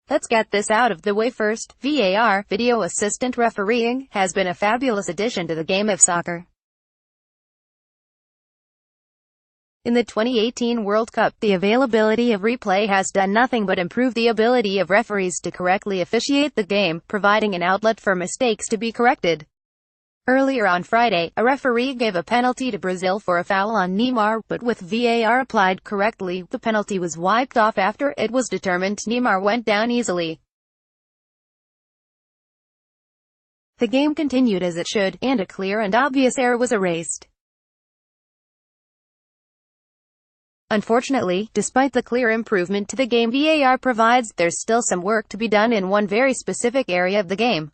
Let's get this out of the way first. VAR, video assistant refereeing, has been a fabulous addition to the game of soccer. In the 2018 World Cup, the availability of replay has done nothing but improve the ability of referees to correctly officiate the game, providing an outlet for mistakes to be corrected. Earlier on Friday, a referee gave a penalty to Brazil for a foul on Neymar, but with VAR applied correctly, the penalty was wiped off after it was determined Neymar went down easily. The game continued as it should, and a clear and obvious error was erased. Unfortunately, despite the clear improvement to the game VAR provides, there's still some work to be done in one very specific area of the game.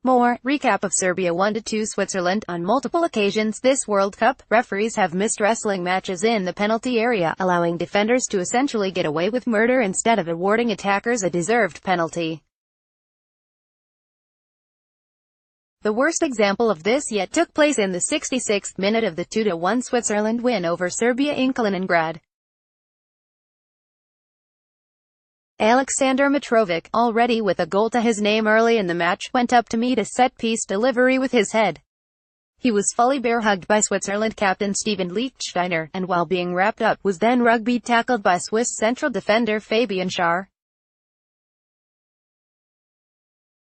More, recap of Serbia 1-2 Switzerland. On multiple occasions this World Cup, referees have missed wrestling matches in the penalty area, allowing defenders to essentially get away with murder instead of awarding attackers a deserved penalty. The worst example of this yet took place in the 66th minute of the 2-1 Switzerland win over Serbia in Kaliningrad. Aleksandar Mitrovic, already with a goal to his name early in the match, went up to meet a set-piece delivery with his head. He was fully bear-hugged by Switzerland captain Steven Lichtsteiner, and while being wrapped up, was then rugby tackled by Swiss central defender Fabian Schär.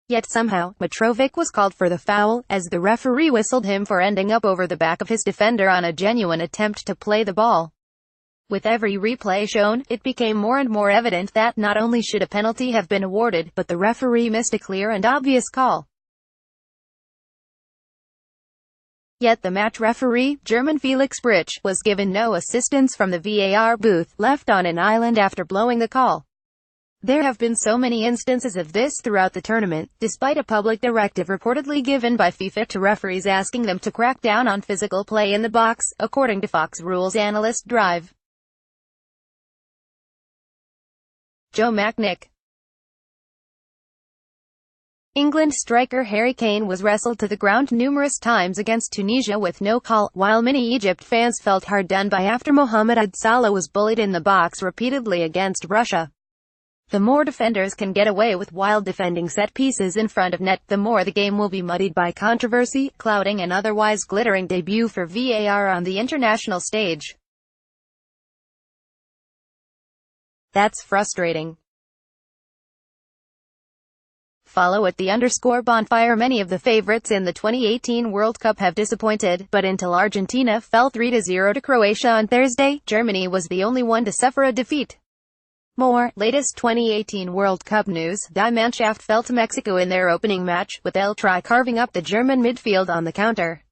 Yet somehow, Mitrovic was called for the foul, as the referee whistled him for ending up over the back of his defender on a genuine attempt to play the ball. With every replay shown, it became more and more evident that not only should a penalty have been awarded, but the referee missed a clear and obvious call. Yet the match referee, German Felix Brych, was given no assistance from the VAR booth, left on an island after blowing the call. There have been so many instances of this throughout the tournament, despite a public directive reportedly given by FIFA to referees asking them to crack down on physical play in the box, according to Fox Rules analyst Drive. Joe Macknick. England striker Harry Kane was wrestled to the ground numerous times against Tunisia with no call, while many Egypt fans felt hard done by after Mohamed Salah was bullied in the box repeatedly against Russia. The more defenders can get away with wild defending set pieces in front of net, the more the game will be muddied by controversy, clouding an otherwise glittering debut for VAR on the international stage. That's frustrating. Follow at _bonfire. Many of the favorites in the 2018 World Cup have disappointed, but until Argentina fell 3-0 to Croatia on Thursday, Germany was the only one to suffer a defeat. More, latest 2018 World Cup news. Die Mannschaft fell to Mexico in their opening match, with El Tri carving up the German midfield on the counter.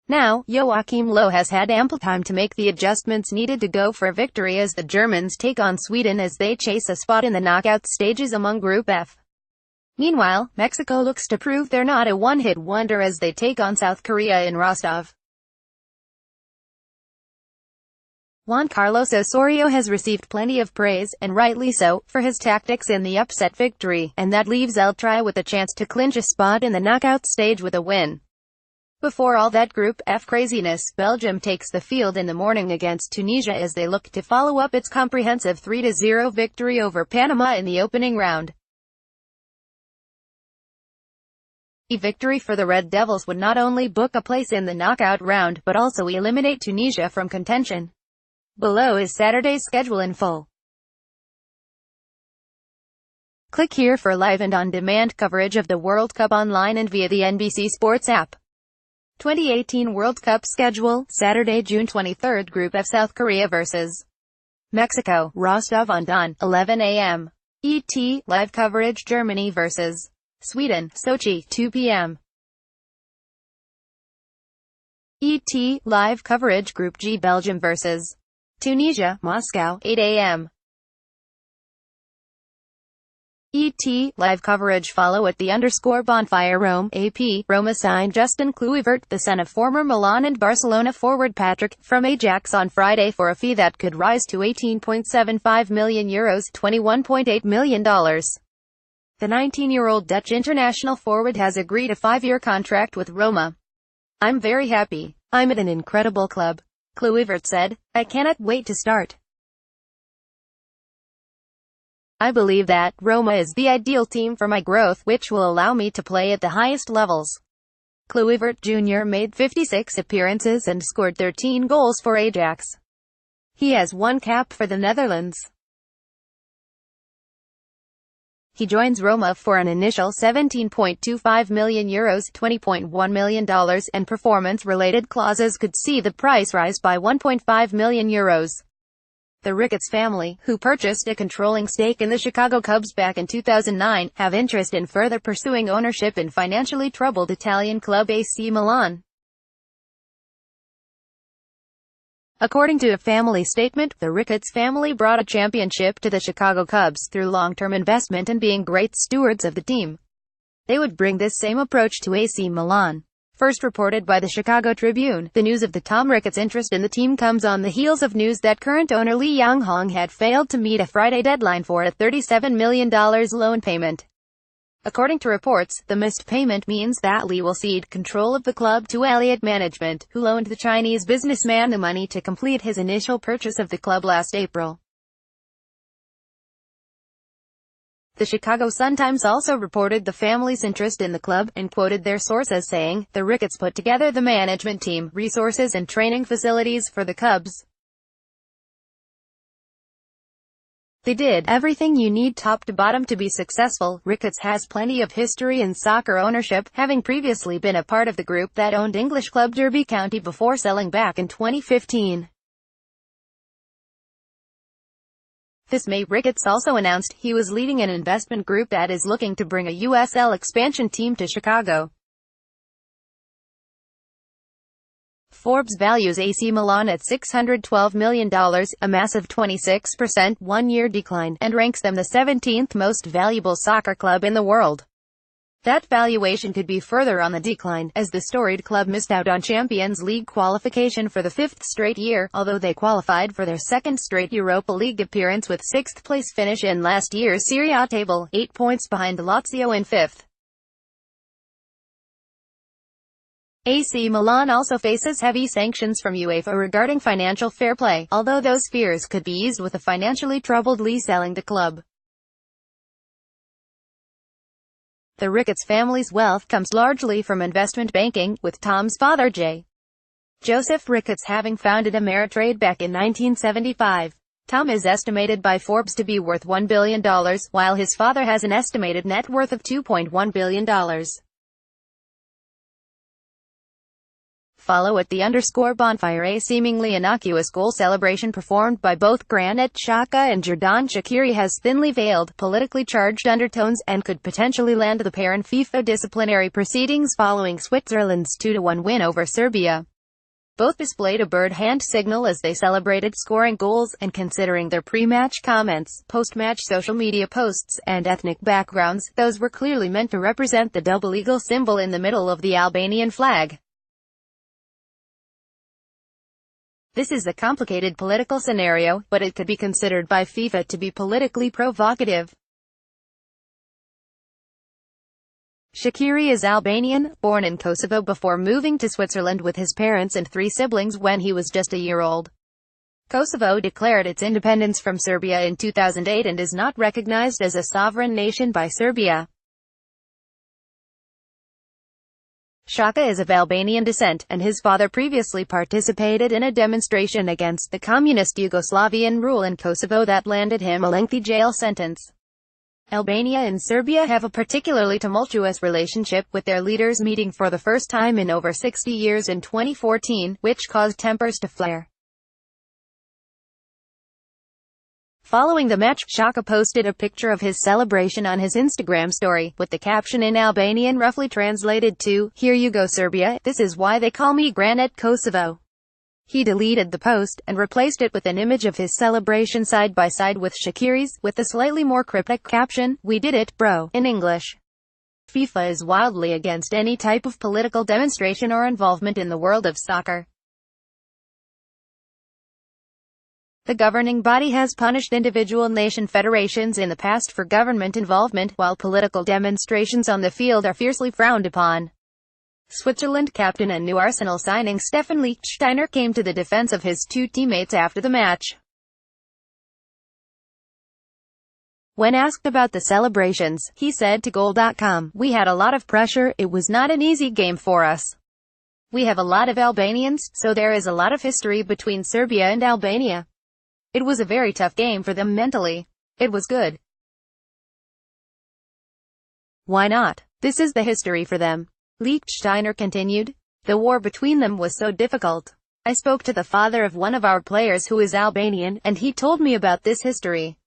Now, Joachim Low has had ample time to make the adjustments needed to go for a victory as the Germans take on Sweden as they chase a spot in the knockout stages among Group F. Meanwhile, Mexico looks to prove they're not a one-hit wonder as they take on South Korea in Rostov. Juan Carlos Osorio has received plenty of praise, and rightly so, for his tactics in the upset victory, and that leaves El Tri with a chance to clinch a spot in the knockout stage with a win. Before all that Group F craziness, Belgium takes the field in the morning against Tunisia as they look to follow up its comprehensive 3-0 victory over Panama in the opening round. A victory for the Red Devils would not only book a place in the knockout round, but also eliminate Tunisia from contention. Below is Saturday's schedule in full. Click here for live and on-demand coverage of the World Cup online and via the NBC Sports app. 2018 World Cup schedule, Saturday, June 23, Group F, South Korea vs. Mexico, Rostov-on-Don, 11 a.m. ET, live coverage, Germany vs. Sweden, Sochi, 2 p.m. ET, live coverage, Group G, Belgium vs. Tunisia, Moscow, 8 a.m. ET, live coverage. Follow at the _bonfire Rome, AP, Roma signed Justin Kluivert, the son of former Milan and Barcelona forward Patrick, from Ajax on Friday for a fee that could rise to €18.75 million, $21.8 million. The 19-year-old Dutch international forward has agreed a 5-year contract with Roma. "I'm very happy. I'm at an incredible club," Kluivert said. "I cannot wait to start. I believe that Roma is the ideal team for my growth, which will allow me to play at the highest levels. Kluivert Jr. made 56 appearances and scored 13 goals for Ajax. He has one cap for the Netherlands. He joins Roma for an initial €17.25 million, $20.1 million, and performance-related clauses could see the price rise by €1.5 million. The Ricketts family, who purchased a controlling stake in the Chicago Cubs back in 2009, have interest in further pursuing ownership in financially troubled Italian club AC Milan. According to a family statement, the Ricketts family brought a championship to the Chicago Cubs through long-term investment and being great stewards of the team. They would bring this same approach to AC Milan. First reported by the Chicago Tribune, the news of the Tom Ricketts' interest in the team comes on the heels of news that current owner Lee Young-hong had failed to meet a Friday deadline for a $37 million loan payment. According to reports, the missed payment means that Lee will cede control of the club to Elliott Management, who loaned the Chinese businessman the money to complete his initial purchase of the club last April. The Chicago Sun-Times also reported the family's interest in the club, and quoted their source as saying, "The Ricketts put together the management team, resources and training facilities for the Cubs. They did everything you need top to bottom to be successful." Ricketts has plenty of history in soccer ownership, having previously been a part of the group that owned English club Derby County before selling back in 2015. This May, Ricketts also announced he was leading an investment group that is looking to bring a USL expansion team to Chicago. Forbes values AC Milan at $612 million, a massive 26% one-year decline, and ranks them the 17th most valuable soccer club in the world. That valuation could be further on the decline, as the storied club missed out on Champions League qualification for the fifth straight year, although they qualified for their second straight Europa League appearance with sixth-place finish in last year's Serie A table, 8 points behind Lazio in fifth. AC Milan also faces heavy sanctions from UEFA regarding financial fair play, although those fears could be eased with a financially troubled Lee selling the club. The Ricketts family's wealth comes largely from investment banking, with Tom's father J. Joseph Ricketts having founded Ameritrade back in 1975. Tom is estimated by Forbes to be worth $1 billion, while his father has an estimated net worth of $2.1 billion. Follow at _bonfire a seemingly innocuous goal celebration performed by both Granit Xhaka and Xherdan Shaqiri has thinly veiled, politically charged undertones, and could potentially land the pair in FIFA disciplinary proceedings following Switzerland's 2-1 win over Serbia. Both displayed a bird hand signal as they celebrated scoring goals, and considering their pre-match comments, post-match social media posts, and ethnic backgrounds, those were clearly meant to represent the double eagle symbol in the middle of the Albanian flag. This is a complicated political scenario, but it could be considered by FIFA to be politically provocative. Shaqiri is Albanian, born in Kosovo before moving to Switzerland with his parents and 3 siblings when he was just a year old. Kosovo declared its independence from Serbia in 2008 and is not recognized as a sovereign nation by Serbia. Xhaka is of Albanian descent, and his father previously participated in a demonstration against the communist Yugoslavian rule in Kosovo that landed him a lengthy jail sentence. Albania and Serbia have a particularly tumultuous relationship, with their leaders meeting for the first time in over 60 years in 2014, which caused tempers to flare. Following the match, Xhaka posted a picture of his celebration on his Instagram story, with the caption in Albanian roughly translated to, "Here you go Serbia, this is why they call me Granit Kosovo." He deleted the post, and replaced it with an image of his celebration side by side with Shaqiri's, with the slightly more cryptic caption, "We did it, bro," in English. FIFA is wildly against any type of political demonstration or involvement in the world of soccer. The governing body has punished individual nation federations in the past for government involvement, while political demonstrations on the field are fiercely frowned upon. Switzerland captain and new Arsenal signing Stefan Lichtsteiner came to the defense of his 2 teammates after the match. When asked about the celebrations, he said to Goal.com, "We had a lot of pressure, it was not an easy game for us. We have a lot of Albanians, so there is a lot of history between Serbia and Albania. It was a very tough game for them mentally. It was good. Why not? This is the history for them." Lichtsteiner continued. "The war between them was so difficult. I spoke to the father of one of our players who is Albanian, and he told me about this history.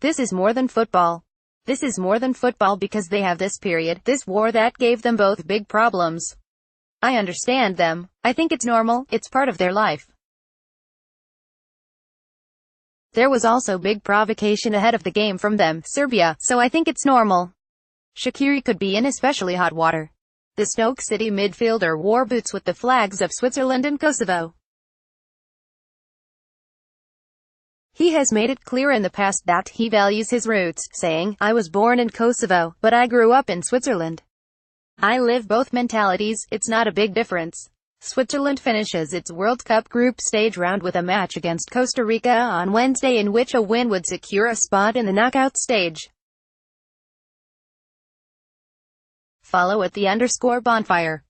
This is more than football. This is more than football because they have this period, this war that gave them both big problems. I understand them. I think it's normal, it's part of their life. There was also big provocation ahead of the game from them, Serbia, so I think it's normal. Shaqiri could be in especially hot water." The Stoke City midfielder wore boots with the flags of Switzerland and Kosovo. He has made it clear in the past that he values his roots, saying, "I was born in Kosovo, but I grew up in Switzerland. I live both mentalities, it's not a big difference." Switzerland finishes its World Cup group stage round with a match against Costa Rica on Wednesday in which a win would secure a spot in the knockout stage. Follow @_bonfire.